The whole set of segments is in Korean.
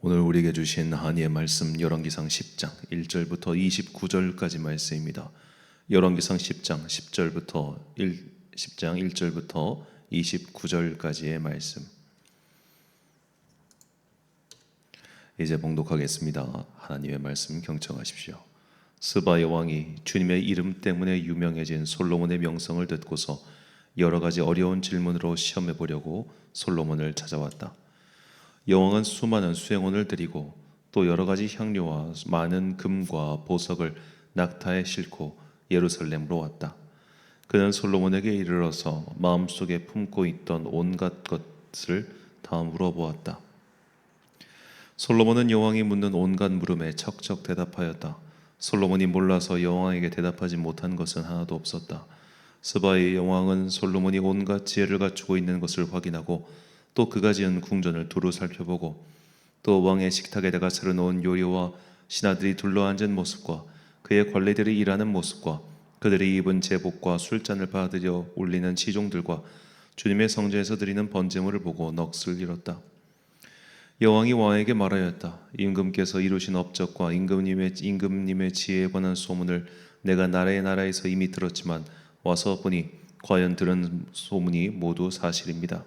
오늘 우리에게 주신 하나님의 말씀 열왕기상 10장 1절부터 29절까지 말씀입니다. 열왕기상 10장 10장 1절부터 29절까지의 말씀. 이제 봉독하겠습니다. 하나님의 말씀 경청하십시오. 스바의 왕이 주님의 이름 때문에 유명해진 솔로몬의 명성을 듣고서 여러 가지 어려운 질문으로 시험해 보려고 솔로몬을 찾아왔다. 여왕은 수많은 수행원을 데리고 또 여러 가지 향료와 많은 금과 보석을 낙타에 싣고 예루살렘으로 왔다. 그는 솔로몬에게 이르러서 마음속에 품고 있던 온갖 것을 다 물어보았다. 솔로몬은 여왕이 묻는 온갖 물음에 척척 대답하였다. 솔로몬이 몰라서 여왕에게 대답하지 못한 것은 하나도 없었다. 스바의 여왕은 솔로몬이 온갖 지혜를 갖추고 있는 것을 확인하고 또 그가 지은 궁전을 두루 살펴보고 또 왕의 식탁에다가 차려놓은 요리와 신하들이 둘러앉은 모습과 그의 관리들이 일하는 모습과 그들이 입은 제복과 술잔을 받으려 올리는 시종들과 주님의 성전에서 드리는 번제물을 보고 넋을 잃었다. 여왕이 왕에게 말하였다. 임금께서 이루신 업적과 임금님의 지혜에 관한 소문을 내가 나라에서 이미 들었지만 와서 보니 과연 들은 소문이 모두 사실입니다.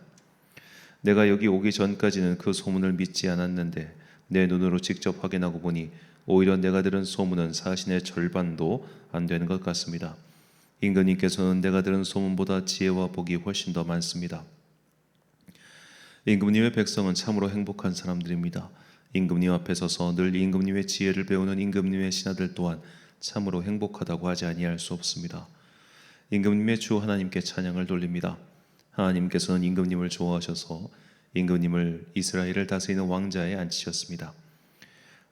내가 여기 오기 전까지는 그 소문을 믿지 않았는데 내 눈으로 직접 확인하고 보니 오히려 내가 들은 소문은 사실의 절반도 안 되는 것 같습니다. 임금님께서는 내가 들은 소문보다 지혜와 복이 훨씬 더 많습니다. 임금님의 백성은 참으로 행복한 사람들입니다. 임금님 앞에 서서 늘 임금님의 지혜를 배우는 임금님의 신하들 또한 참으로 행복하다고 하지 아니할 수 없습니다. 임금님의 주 하나님께 찬양을 돌립니다. 하나님께서는 임금님을 좋아하셔서 임금님을 이스라엘을 다스리는 왕자에 앉히셨습니다.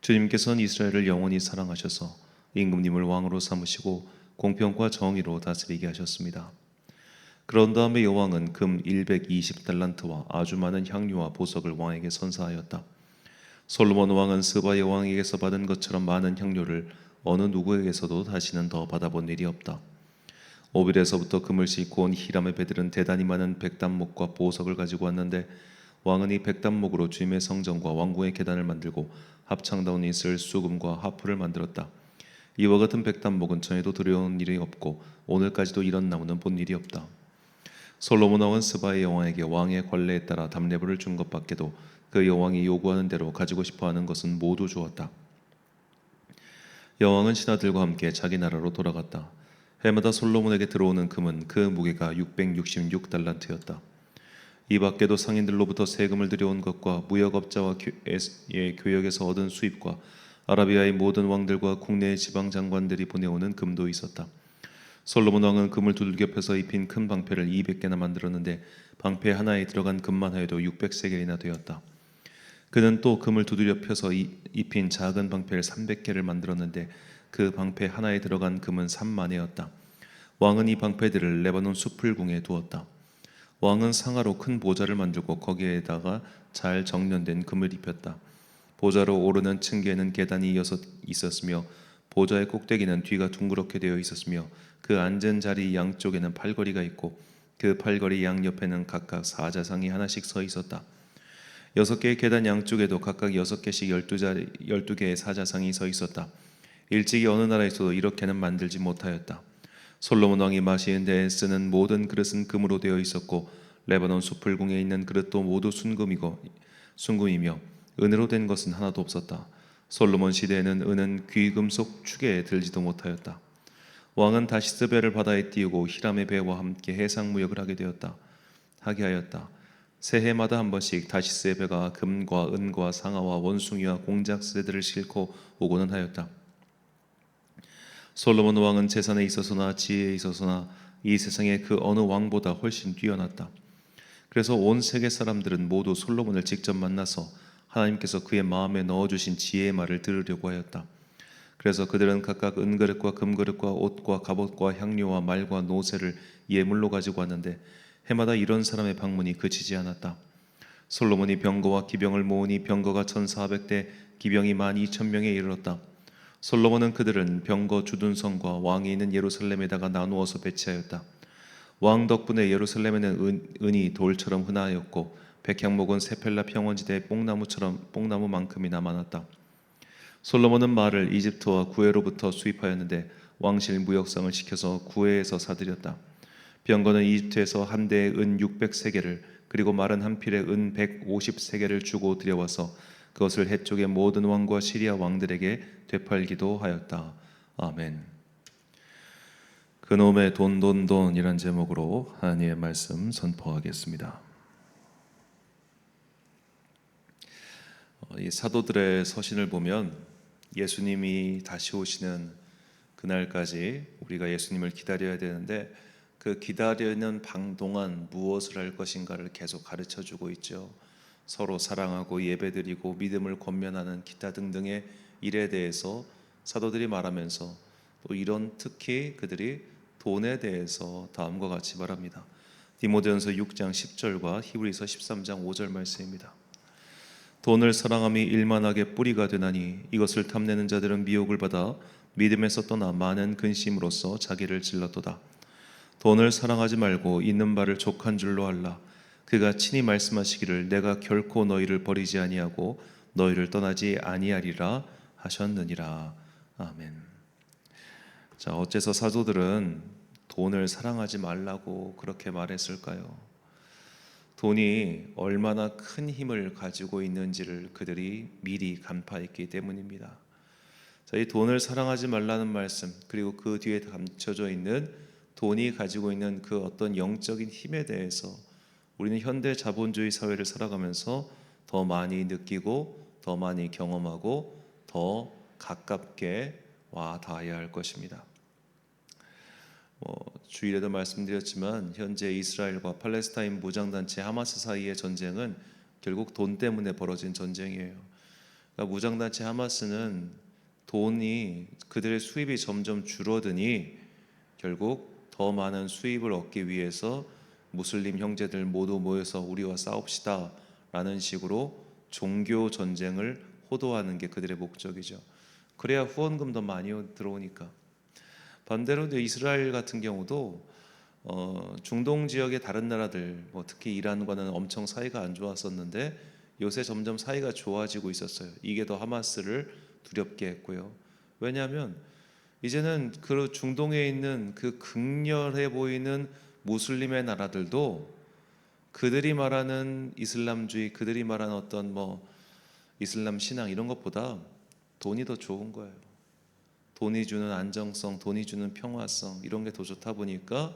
주님께서는 이스라엘을 영원히 사랑하셔서 임금님을 왕으로 삼으시고 공평과 정의로 다스리게 하셨습니다. 그런 다음에 여왕은 금 120달란트와 아주 많은 향료와 보석을 왕에게 선사하였다. 솔로몬 왕은 스바의 왕에게서 받은 것처럼 많은 향료를 어느 누구에게서도 다시는 더 받아본 일이 없다. 오빌에서부터 금을 싣고 온 히람의 배들은 대단히 많은 백단목과 보석을 가지고 왔는데 왕은 이 백단목으로 주님의 성전과 왕궁의 계단을 만들고 합창다운이 쓸 수금과 하프를 만들었다. 이와 같은 백단목은 전에도 들여온 일이 없고 오늘까지도 이런 나무는 본 일이 없다. 솔로몬 왕은 스바의 여왕에게 왕의 관례에 따라 답례부를 준 것밖에도 그 여왕이 요구하는 대로 가지고 싶어하는 것은 모두 주었다. 여왕은 신하들과 함께 자기 나라로 돌아갔다. 해마다 솔로몬에게 들어오는 금은 그 무게가 666달란트였다. 이 밖에도 상인들로부터 세금을 들여온 것과 무역업자와 교역에서 얻은 수입과 아라비아의 모든 왕들과 국내의 지방 장관들이 보내오는 금도 있었다. 솔로몬 왕은 금을 두들겨 펴서 입힌 큰 방패를 200개나 만들었는데 방패 하나에 들어간 금만 하여도 600세겔이나 되었다. 그는 또 금을 두드려 펴서 입힌 작은 방패를 300개를 만들었는데 그 방패 하나에 들어간 금은 3만회였다. 왕은 이 방패들을 레바논 수풀궁에 두었다. 왕은 상아로 큰 보좌를 만들고 거기에다가 잘 정련된 금을 입혔다. 보좌로 오르는 층계에는 계단이 이어서 있었으며 보좌의 꼭대기는 뒤가 둥그렇게 되어 있었으며 그 앉은 자리 양쪽에는 팔걸이가 있고 그 팔걸이 양옆에는 각각 사자상이 하나씩 서 있었다. 6개의 계단 양쪽에도 각각 6개씩 12개의 사자상이 서 있었다. 일찍이 어느 나라에서도 이렇게는 만들지 못하였다. 솔로몬 왕이 마시는 데에 쓰는 모든 그릇은 금으로 되어 있었고 레바논 수풀궁에 있는 그릇도 모두 순금이며 은으로 된 것은 하나도 없었다. 솔로몬 시대에는 은은 귀금속 축에 들지도 못하였다. 왕은 다시스 배를 바다에 띄우고 히람의 배와 함께 해상 무역을 하게 하였다. 새해마다 한 번씩 다시스의 배가 금과 은과 상아와 원숭이와 공작새들을 싣고 오고는 하였다. 솔로몬 왕은 재산에 있어서나 지혜에 있어서나 이 세상의 그 어느 왕보다 훨씬 뛰어났다. 그래서 온 세계 사람들은 모두 솔로몬을 직접 만나서 하나님께서 그의 마음에 넣어주신 지혜의 말을 들으려고 하였다. 그래서 그들은 각각 은그릇과 금그릇과 옷과 갑옷과 향료와 말과 노새를 예물로 가지고 왔는데 해마다 이런 사람의 방문이 그치지 않았다. 솔로몬이 병거와 기병을 모으니 병거가 1400대, 기병이 12,000명에 이르렀다. 솔로몬은 그들은 병거 주둔성과 왕이 있는 예루살렘에다가 나누어서 배치하였다. 왕 덕분에 예루살렘에는 은이 돌처럼 흔하였고 백향목은 세펠라 평원지대의 뽕나무만큼이나 많았다. 솔로몬은 말을 이집트와 구에로부터 수입하였는데 왕실 무역상을 시켜서 구에에서 사들였다. 병거는 이집트에서 한 대에 은 600세겔을 그리고 말은 한 필에 은 150세겔을 주고 들여와서 그것을 해쪽의 모든 왕과 시리아 왕들에게 되팔기도 하였다. 아멘. 그놈의 돈돈돈이란 제목으로 하나님의 말씀 선포하겠습니다. 이 사도들의 서신을 보면 예수님이 다시 오시는 그날까지 우리가 예수님을 기다려야 되는데 그 기다리는 방 동안 무엇을 할 것인가를 계속 가르쳐 주고 있죠. 서로 사랑하고 예배드리고 믿음을 권면하는 기타 등등의 일에 대해서 사도들이 말하면서 또 이런 특히 그들이 돈에 대해서 다음과 같이 말합니다. 디모데전서 6장 10절과 히브리서 13장 5절 말씀입니다. 돈을 사랑함이 일만하게 뿌리가 되나니 이것을 탐내는 자들은 미혹을 받아 믿음에서 떠나 많은 근심으로써 자기를 질렀도다. 돈을 사랑하지 말고 있는 바를 족한 줄로 알라. 그가 친히 말씀하시기를 내가 결코 너희를 버리지 아니하고 너희를 떠나지 아니하리라 하셨느니라. 아멘. 자, 어째서 사도들은 돈을 사랑하지 말라고 그렇게 말했을까요? 돈이 얼마나 큰 힘을 가지고 있는지를 그들이 미리 간파했기 때문입니다. 자, 이 돈을 사랑하지 말라는 말씀, 그리고 그 뒤에 감춰져 있는 돈이 가지고 있는 그 어떤 영적인 힘에 대해서 우리는 현대 자본주의 사회를 살아가면서 더 많이 느끼고 더 많이 경험하고 더 가깝게 와 닿아야 할 것입니다. 주일에도 말씀드렸지만 현재 이스라엘과 팔레스타인 무장단체 하마스 사이의 전쟁은 결국 돈 때문에 벌어진 전쟁이에요. 그러니까 무장단체 하마스는 돈이 그들의 수입이 점점 줄어드니 결국 더 많은 수입을 얻기 위해서 무슬림 형제들 모두 모여서 우리와 싸웁시다 라는 식으로 종교 전쟁을 호도하는 게 그들의 목적이죠. 그래야 후원금도 많이 들어오니까. 반대로 이스라엘 같은 경우도 중동 지역의 다른 나라들, 특히 이란과는 엄청 사이가 안 좋았었는데 요새 점점 사이가 좋아지고 있었어요. 이게 더 하마스를 두렵게 했고요. 왜냐하면 이제는 그 중동에 있는 그 극렬해 보이는 무슬림의 나라들도 그들이 말하는 이슬람주의, 그들이 말하는 어떤 이슬람 신앙 이런 것보다 돈이 더 좋은 거예요. 돈이 주는 안정성, 돈이 주는 평화성 이런 게 더 좋다 보니까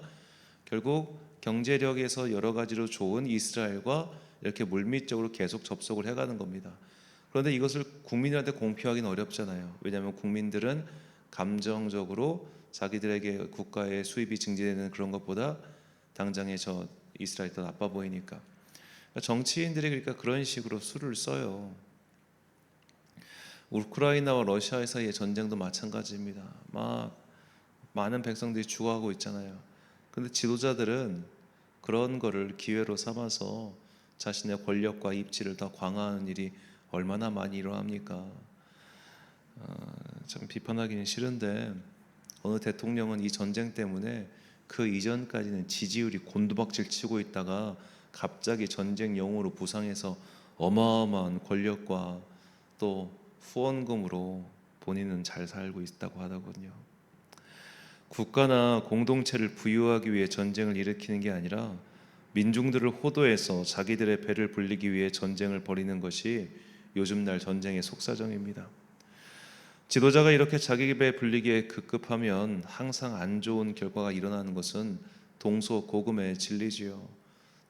결국 경제력에서 여러 가지로 좋은 이스라엘과 이렇게 물밑적으로 계속 접속을 해가는 겁니다. 그런데 이것을 국민들한테 공표하기는 어렵잖아요. 왜냐하면 국민들은 감정적으로 자기들에게 국가의 수입이 증대되는 그런 것보다 당장에 저 이스라엘이 더 나빠 보이니까 정치인들이 그러니까 그런 식으로 수를 써요. 우크라이나와 러시아 사이의 전쟁도 마찬가지입니다. 막 많은 백성들이 죽어가고 있잖아요. 그런데 지도자들은 그런 거를 기회로 삼아서 자신의 권력과 입지를 더 강화하는 일이 얼마나 많이 일어납니까? 참 비판하기는 싫은데 어느 대통령은 이 전쟁 때문에 그 이전까지는 지지율이 곤두박질 치고 있다가 갑자기 전쟁용으로 부상해서 어마어마한 권력과 또 후원금으로 본인은 잘 살고 있다고 하더군요. 국가나 공동체를 부유하기 위해 전쟁을 일으키는 게 아니라 민중들을 호도해서 자기들의 배를 불리기 위해 전쟁을 벌이는 것이 요즘 날 전쟁의 속사정입니다. 지도자가 이렇게 자기 배 불리기에 급급하면 항상 안 좋은 결과가 일어나는 것은 동서고금의 진리지요.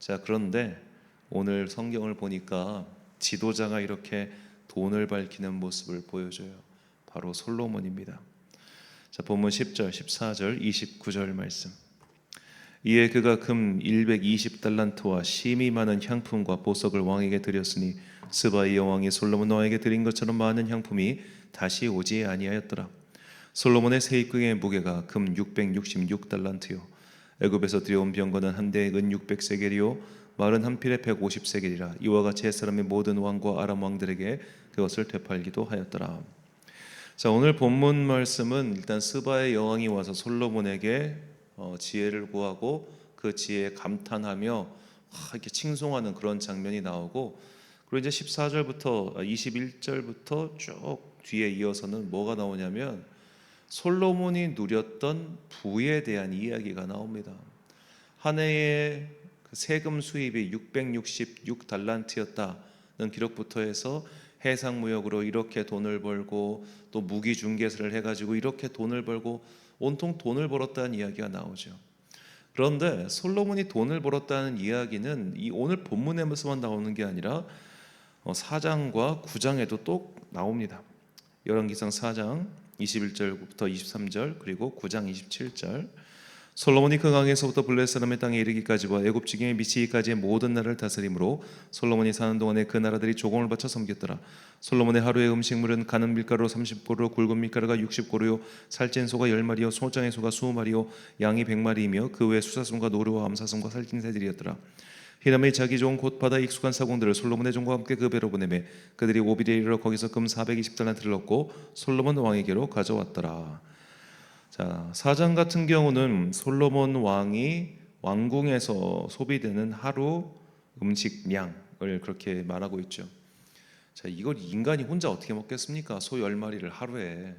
자, 그런데 오늘 성경을 보니까 지도자가 이렇게 돈을 밝히는 모습을 보여줘요. 바로 솔로몬입니다. 자, 본문 10절, 14절, 29절 말씀. 이에 그가 금 120달란트와 심히 많은 향품과 보석을 왕에게 드렸으니 스바의 여왕이 솔로몬 왕에게 드린 것처럼 많은 향품이 다시 오지 아니하였더라. 솔로몬의 세입궁의 무게가 금 666달란트요 애굽에서 들여온 병거는 한 대에 은 600세겔이요 말은 한 필에 150세겔이라 이와 같이 햇사람의 모든 왕과 아람 왕들에게 그것을 되팔기도 하였더라. 자, 오늘 본문 말씀은 일단 스바의 여왕이 와서 솔로몬에게 지혜를 구하고 그 지혜에 감탄하며 이렇게 칭송하는 그런 장면이 나오고, 그리고 이제 14절부터 21절부터 쭉 뒤에 이어서는 뭐가 나오냐면 솔로몬이 누렸던 부에 대한 이야기가 나옵니다. 한 해의 세금 수입이 666달란트였다는 기록부터 해서 해상무역으로 이렇게 돈을 벌고 또 무기중개세를 해가지고 이렇게 돈을 벌고 온통 돈을 벌었다는 이야기가 나오죠. 그런데 솔로몬이 돈을 벌었다는 이야기는 이 오늘 본문에서만 나오는 게 아니라 4장과 9장에도 또 나옵니다. 열왕기상 4장 21절부터 23절 그리고 9장 27절. 솔로몬이 그 강에서부터 블레셋 사람의 땅에 이르기까지와 애굽 지경에 미치기까지의 모든 나라를 다스림으로 솔로몬이 사는 동안에 그 나라들이 조공을 바쳐 섬겼더라. 솔로몬의 하루의 음식물은 가는 밀가루 30고루, 굵은 밀가루가 60고루요, 살찐 소가 10마리요, 소장의 소가 20마리요, 양이 100마리이며 그 외 수사슴과 노루와 암사슴과 살찐 새들이었더라. 히람이 자기 종 곧 바다에 익숙한 사공들을 솔로몬의 종과 함께 그 배로 보내매 그들이 오빌에 이르러 거기서 금 420달란트를 얻고 솔로몬 왕에게로 가져왔더라. 자, 4장 같은 경우는 솔로몬 왕이 왕궁에서 소비되는 하루 음식량을 그렇게 말하고 있죠. 자, 이걸 인간이 혼자 어떻게 먹겠습니까? 소 10마리를 하루에.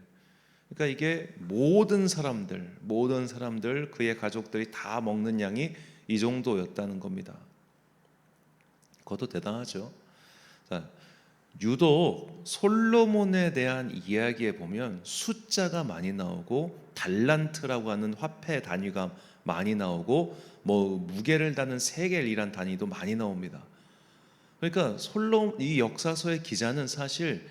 그러니까 이게 모든 사람들 그의 가족들이 다 먹는 양이 이 정도였다는 겁니다. 그것도 대단하죠. 자, 유독 솔로몬에 대한 이야기에 보면 숫자가 많이 나오고 달란트라고 하는 화폐 단위가 많이 나오고 무게를 다는 세겔이란 단위도 많이 나옵니다. 그러니까 이 역사서의 기자는 사실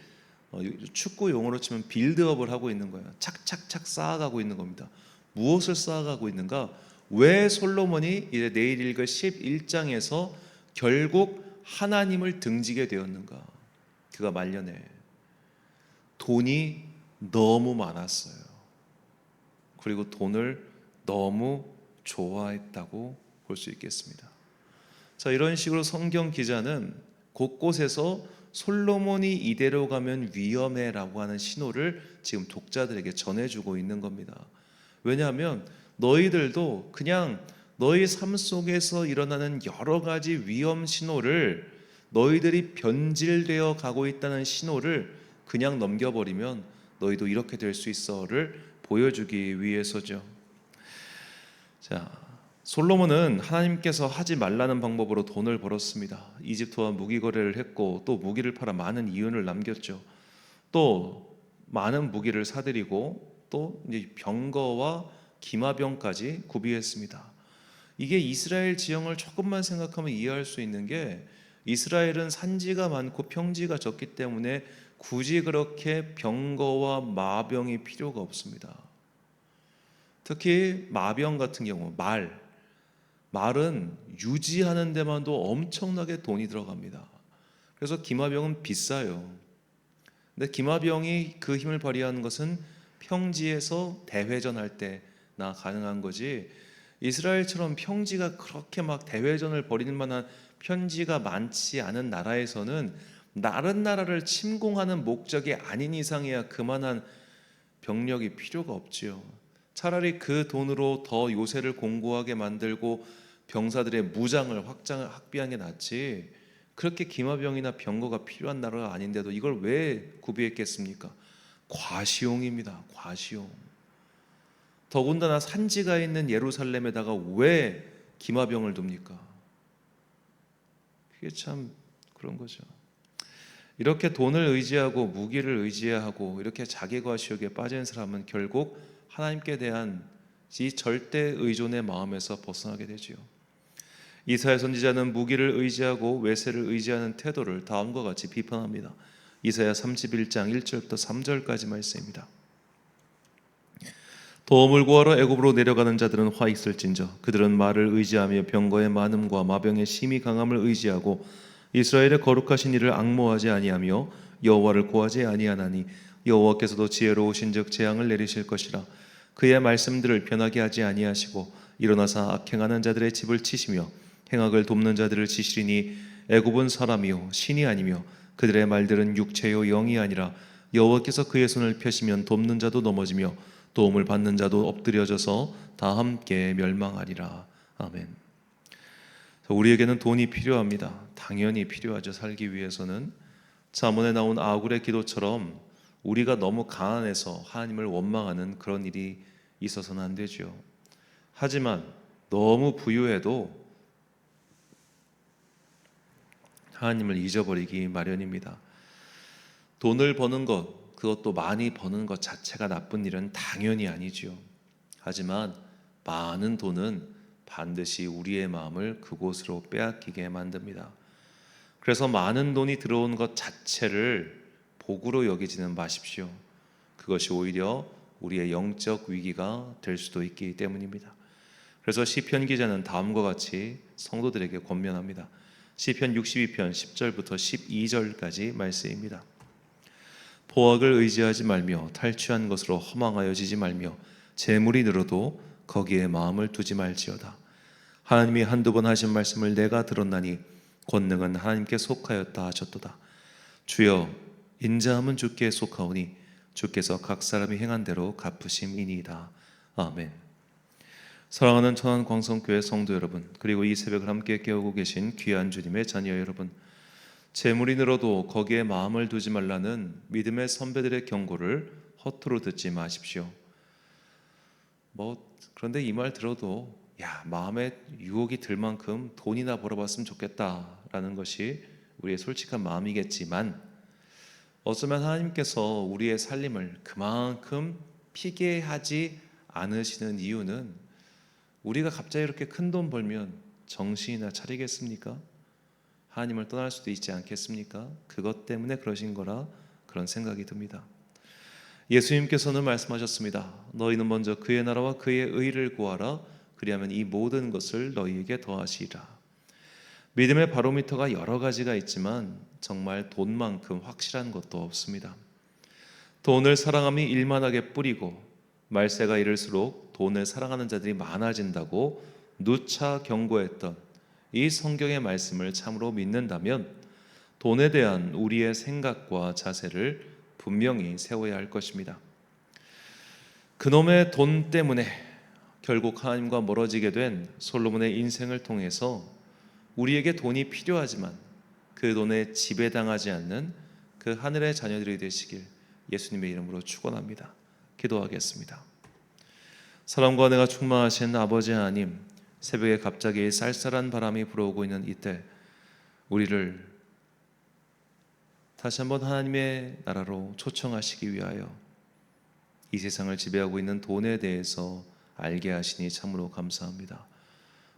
축구 용어로 치면 빌드업을 하고 있는 거예요. 착착착 쌓아가고 있는 겁니다. 무엇을 쌓아가고 있는가? 왜 솔로몬이 이제 내일 읽을 11장에서 결국 하나님을 등지게 되었는가? 그가 말년에 돈이 너무 많았어요. 그리고 돈을 너무 좋아했다고 볼 수 있겠습니다. 자, 이런 식으로 성경 기자는 곳곳에서 솔로몬이 이대로 가면 위험해라고 하는 신호를 지금 독자들에게 전해주고 있는 겁니다. 왜냐하면 너희들도 그냥 너희 삶 속에서 일어나는 여러 가지 위험 신호를 너희들이 변질되어 가고 있다는 신호를 그냥 넘겨버리면 너희도 이렇게 될 수 있어를 보여주기 위해서죠. 자, 솔로몬은 하나님께서 하지 말라는 방법으로 돈을 벌었습니다. 이집트와 무기 거래를 했고 또 무기를 팔아 많은 이윤을 남겼죠. 또 많은 무기를 사들이고 또 이제 병거와 기마병까지 구비했습니다. 이게 이스라엘 지형을 조금만 생각하면 이해할 수 있는 게 이스라엘은 산지가 많고 평지가 적기 때문에 굳이 그렇게 병거와 마병이 필요가 없습니다. 특히 마병 같은 경우 말은 유지하는 데만도 엄청나게 돈이 들어갑니다. 그래서 기마병은 비싸요. 근데 기마병이 그 힘을 발휘하는 것은 평지에서 대회전할 때나 가능한 거지, 이스라엘처럼 평지가 그렇게 막 대회전을 벌이는 만한 편지가 많지 않은 나라에서는 다른 나라를 침공하는 목적이 아닌 이상이야 그만한 병력이 필요가 없지요. 차라리 그 돈으로 더 요새를 공고하게 만들고 병사들의 무장을 확비하는 게 낫지, 그렇게 기마병이나 병거가 필요한 나라가 아닌데도 이걸 왜 구비했겠습니까? 과시용입니다. 과시용. 더군다나 산지가 있는 예루살렘에다가 왜 기마병을 둡니까? 그게 참 그런 거죠. 이렇게 돈을 의지하고 무기를 의지하고 이렇게 자기 과시욕에 빠진 사람은 결국 하나님께 대한 이 절대 의존의 마음에서 벗어나게 되지요. 이사야 선지자는 무기를 의지하고 외세를 의지하는 태도를 다음과 같이 비판합니다. 이사야 31장 1절부터 3절까지 말씀입니다. 도움을 구하러 애굽으로 내려가는 자들은 화 있을진저 그들은 말을 의지하며 병거의 많음과 마병의 심히 강함을 의지하고 이스라엘의 거룩하신 이를 앙모하지 아니하며 여호와를 구하지 아니하나니 여호와께서도 지혜로우신즉 재앙을 내리실 것이라. 그의 말씀들을 변하게 하지 아니하시고 일어나사 악행하는 자들의 집을 치시며 행악을 돕는 자들을 치시리니 애굽은 사람이요 신이 아니며 그들의 말들은 육체요 영이 아니라 여호와께서 그의 손을 펴시면 돕는 자도 넘어지며 도움을 받는 자도 엎드려져서 다 함께 멸망하리라. 아멘. 우리에게는 돈이 필요합니다. 당연히 필요하죠. 살기 위해서는. 잠언에 나온 아굴의 기도처럼 우리가 너무 가난해서 하나님을 원망하는 그런 일이 있어서는 안 되죠. 하지만 너무 부유해도 하나님을 잊어버리기 마련입니다. 돈을 버는 것, 그것도 많이 버는 것 자체가 나쁜 일은 당연히 아니죠. 하지만 많은 돈은 반드시 우리의 마음을 그곳으로 빼앗기게 만듭니다. 그래서 많은 돈이 들어온 것 자체를 복으로 여기지는 마십시오. 그것이 오히려 우리의 영적 위기가 될 수도 있기 때문입니다. 그래서 시편 기자는 다음과 같이 성도들에게 권면합니다. 시편 62편 10절부터 12절까지 말씀입니다. 포악을 의지하지 말며 탈취한 것으로 허망하여지지 말며 재물이 늘어도 거기에 마음을 두지 말지어다. 하나님이 한두 번 하신 말씀을 내가 들었나니 권능은 하나님께 속하였다 하셨도다. 주여, 인자함은 주께 속하오니 주께서 각 사람이 행한 대로 갚으심이니이다. 아멘. 사랑하는 천안광성교회 성도 여러분, 그리고 이 새벽을 함께 깨우고 계신 귀한 주님의 자녀 여러분, 재물이 늘어도 거기에 마음을 두지 말라는 믿음의 선배들의 경고를 허투루 듣지 마십시오. 그런데 이 말 들어도 마음에 유혹이 들 만큼 돈이나 벌어봤으면 좋겠다라는 것이 우리의 솔직한 마음이겠지만, 어쩌면 하나님께서 우리의 살림을 그만큼 피게 하지 않으시는 이유는 우리가 갑자기 이렇게 큰 돈 벌면 정신이나 차리겠습니까? 하나님을 떠날 수도 있지 않겠습니까? 그것 때문에 그러신 거라 그런 생각이 듭니다. 예수님께서는 말씀하셨습니다. 너희는 먼저 그의 나라와 그의 의를 구하라. 그리하면 이 모든 것을 너희에게 더하시리라. 믿음의 바로미터가 여러 가지가 있지만 정말 돈만큼 확실한 것도 없습니다. 돈을 사랑함이 일만하게 뿌리고 말세가 이를수록 돈을 사랑하는 자들이 많아진다고 누차 경고했던 이 성경의 말씀을 참으로 믿는다면 돈에 대한 우리의 생각과 자세를 분명히 세워야 할 것입니다. 그놈의 돈 때문에 결국 하나님과 멀어지게 된 솔로몬의 인생을 통해서 우리에게 돈이 필요하지만 그 돈에 지배당하지 않는 그 하늘의 자녀들이 되시길 예수님의 이름으로 축원합니다. 기도하겠습니다. 사랑과 은혜가 충만하신 아버지 하나님, 새벽에 갑자기 쌀쌀한 바람이 불어오고 있는 이때 우리를 다시 한번 하나님의 나라로 초청하시기 위하여 이 세상을 지배하고 있는 돈에 대해서 알게 하시니 참으로 감사합니다.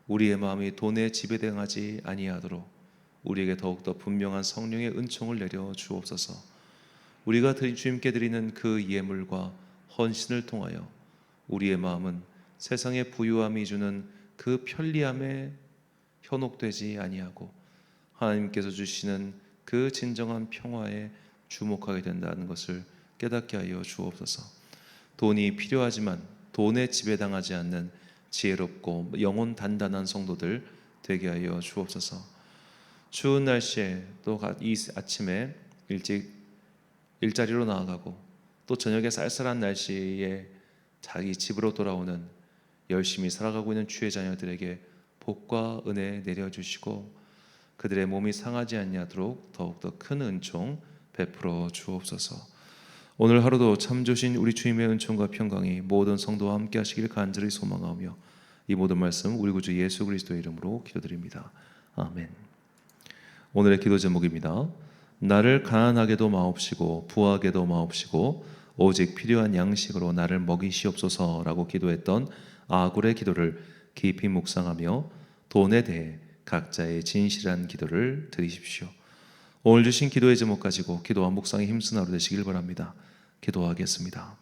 우리의 마음이 돈에 지배당하지 아니하도록 우리에게 더욱더 분명한 성령의 은총을 내려 주옵소서. 우리가 주님께 드리는 그 예물과 헌신을 통하여 우리의 마음은 세상의 부유함이 주는 그 편리함에 현혹되지 아니하고 하나님께서 주시는 그 진정한 평화에 주목하게 된다는 것을 깨닫게 하여 주옵소서. 돈이 필요하지만 돈에 지배당하지 않는 지혜롭고 영혼 단단한 성도들 되게 하여 주옵소서. 추운 날씨에 또 이 아침에 일찍 일자리로 나아가고 또 저녁에 쌀쌀한 날씨에 자기 집으로 돌아오는 열심히 살아가고 있는 주의 자녀들에게 복과 은혜 내려주시고 그들의 몸이 상하지 아니하도록 더욱더 큰 은총 베풀어 주옵소서. 오늘 하루도 참 좋으신 우리 주님의 은총과 평강이 모든 성도와 함께 하시길 간절히 소망하며 이 모든 말씀 우리 구주 예수 그리스도의 이름으로 기도드립니다. 아멘. 오늘의 기도 제목입니다. 나를 가난하게도 마옵시고 부하게도 마옵시고 오직 필요한 양식으로 나를 먹이시옵소서라고 기도했던 아굴의 기도를 깊이 묵상하며 돈에 대해 각자의 진실한 기도를 드리십시오. 오늘 주신 기도의 제목 가지고 기도와 묵상에 힘쓰는 하루 되시길 바랍니다. 기도하겠습니다.